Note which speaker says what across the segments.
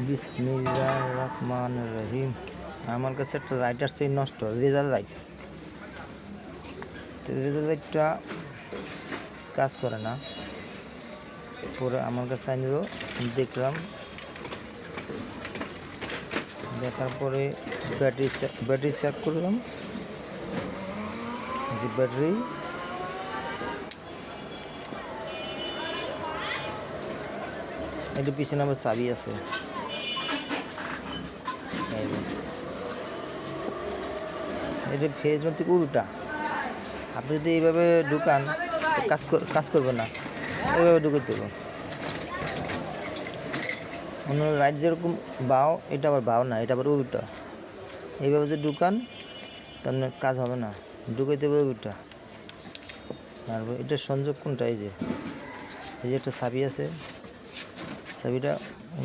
Speaker 1: বিসমিল্লাহির রহমানির রহিম। আমার কাছে একটা লাইট আসছে নষ্ট, রেজার লাইট। তো রেজার লাইটটা কাজ করে না। পরে আমার কাছে আনিল, দেখলাম, দেখার পরে ব্যাটারি চেক করলাম যে ব্যাটারি এটা পিছনে আবার চাবি আছে। এটা ফেজ থেকে উল্টা। আপনি যদি এইভাবে ঢুকান কাজ করবে না, এইভাবে ঢুকে দেবো। অন্য লাইট যেরকম বাও, এটা আবার বাও না, এটা আবার উল্টা। এইভাবে যদি ঢুকান তাহলে কাজ হবে না, ঢুকে দেবে উল্টা। আর এটার সংযোগ কোনটা? এই যে একটা চাবি আছে, চাবিটা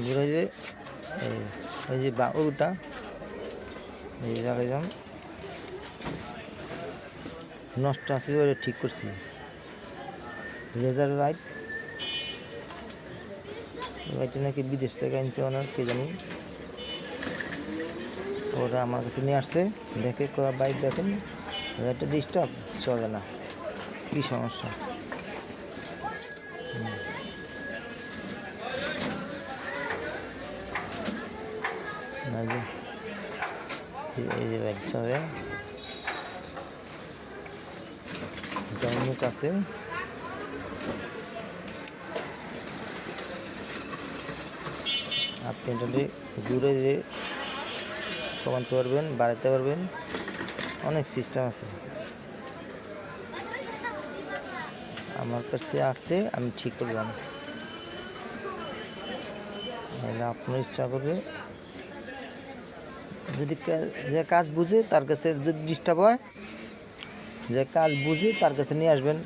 Speaker 1: ঘুরে যে এই যে বা উল্টা এই লাগাইলাম। নষ্ট আছে, ওটা ঠিক করছি। রেজার লাইট, লাইটটা নাকি বিদেশ থেকে আনছে ওনার, কে জানি। ওরা আমার কাছে নিয়ে আসছে, দেখে বাইক দেখেন লাইটটা ডিস্টার্ব, চলে না, কী সমস্যা। এই যে লাইট চলে, মুখ আছে। আপনি এটা ঘুরে যে কমাতে পারবেন, বাড়াতে পারবেন, অনেক সিস্টেম আছে। আমার কাছে আসছে, আমি ঠিক করলাম। আপনার ইচ্ছা করবে, যদি যে কাজ বুঝে তার কাছে, যদি ডিস্টার্ব হয়, যে কাজ বুঝে তার কাছে নিয়ে আসবেন,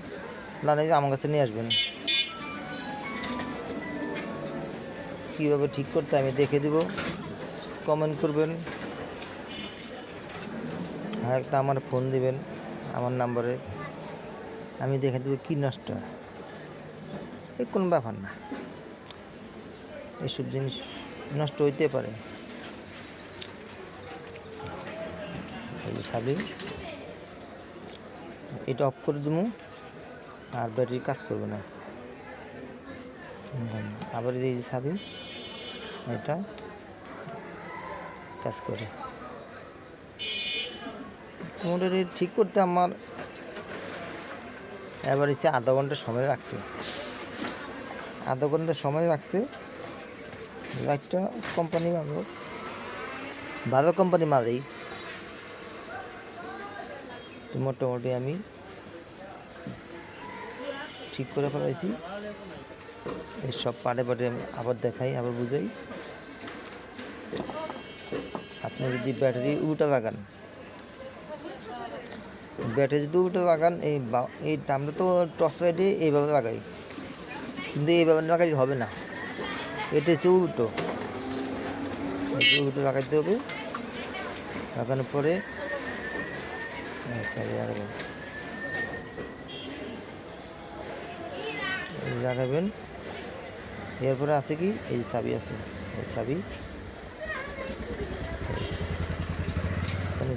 Speaker 1: না আমার কাছে নিয়ে আসবেন। কীভাবে ঠিক করতে আমি দেখে দিব, কমেন্ট করবেন। হ্যাঁ, একটা আমার ফোন দিবেন আমার নাম্বারে, আমি দেখে দেবো কী নষ্ট। এই কোনো ব্যাপার না, এসব জিনিস নষ্ট হইতে পারে। এই যে চাবি, এটা অফ করে দেবো, আর ব্যাটারি কাজ করবে না। আবার এই যে চাবি, এটা কাজ করে। মোটামুটি ঠিক করতে আমার এবার এসে আধা ঘন্টা সময় লাগছে। আধা ঘন্টা সময় লাগছে। লাইটটা কোম্পানি ভালো কোম্পানি মালেই। মোটামুটি আমি ঠিক করে ফেলাইছি। এই সব পাটে পাটে আমি আবার দেখাই, আবার বুঝাই। আপনি যদি ব্যাটারি উল্টা লাগান, এই আমরা তো টর্চ লাইটে এইভাবে লাগাই, কিন্তু এইভাবে লাগাই হবে না। এটা হচ্ছে উল্টো লাগাইতে হবে। লাগানোর পরে লাগাবেন। এরপরে আছে কি, এই চাবি আছে, এই চাবি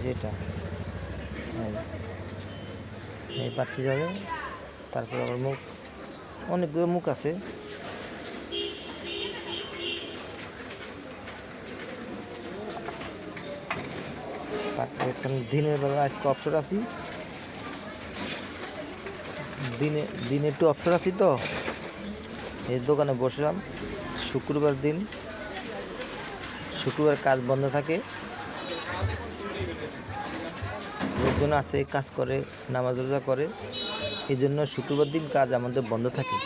Speaker 1: যেটা এই বাড়তি যাবে। তারপর আবার মুখ, অনেকগুলো মুখ আছে। তারপরে এখন দিনের বেলা আজকে অবসর আছি, দিনে একটু অবসর আছি, তো এই দোকানে বসলাম। শুক্রবার দিন, শুক্রবার কাজ বন্ধ থাকে, লোকজন আছে, কাজ করে, নামাজ রোজা করে। এই জন্য শুক্রবার দিন কাজ আমাদের বন্ধ থাকে,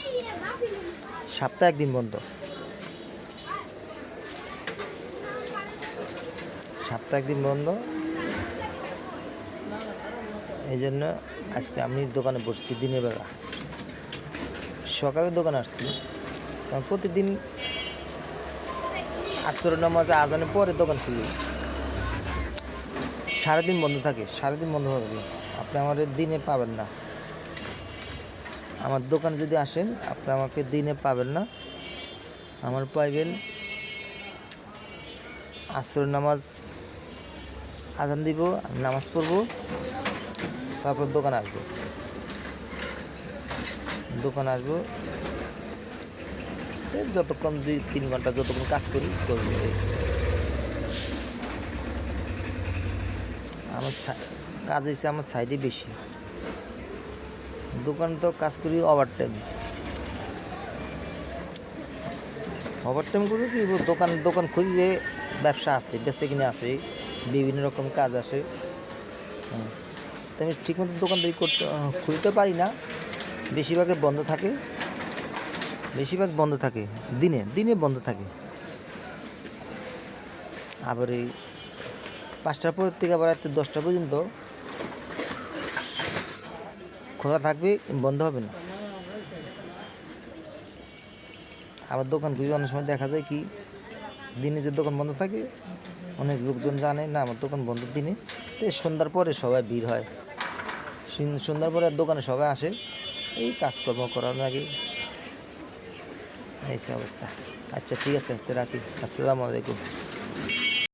Speaker 1: সপ্তাহে একদিন বন্ধ, সপ্তাহে একদিন বন্ধ। এই জন্য আজকে আমি দোকানে বসছি দিনের বেলা। সকালে দোকানে আসছি, কারণ প্রতিদিন আসরের নামাজে আজানের পরে দোকান খুলি, সারাদিন বন্ধ থাকে, সারাদিন বন্ধ হবে। আপনি আমাদের দিনে পাবেন না, আমার দোকানে যদি আসেন আপনি আমাকে দিনে পাবেন না। আমার পাইবেন আসরের নামাজ আজান দিব, নামাজ পড়বো, তারপর দোকানে আসবো। এই যতক্ষণ 2-3 ঘন্টা যতক্ষণ কাজ করি করবো। আমার কাজ হয়েছে আমার সাইডে বেশি, দোকান তো কাজ করি ওভার টাইম করে কি দোকান খুঁজি যে ব্যবসা আছে, বেঁচে কিনে আছে, বিভিন্ন রকম কাজ আসে। তো আমি ঠিকমতো দোকানদারি খুলতে পারি না, বেশিরভাগ বন্ধ থাকে, দিনে বন্ধ থাকে। আবার এই 5টার পর থেকে আবার রাত্রে 10টা পর্যন্ত খোলা থাকবে, বন্ধ হবে না। আবার দোকান খুঁজে অনেক সময় দেখা যায় কি দিনে যে দোকান বন্ধ থাকে, অনেক লোকজন জানে না আমার দোকান বন্ধ দিনে। তো সন্ধ্যার পরে সবাই ভিড় হয়, সন্ধ্যার পরে দোকানে সবাই আসে এই কাজকর্ম করার আগে। এই অবস্থা। আচ্ছা ঠিক আছে, রাখি। আসসালামু আলাইকুম।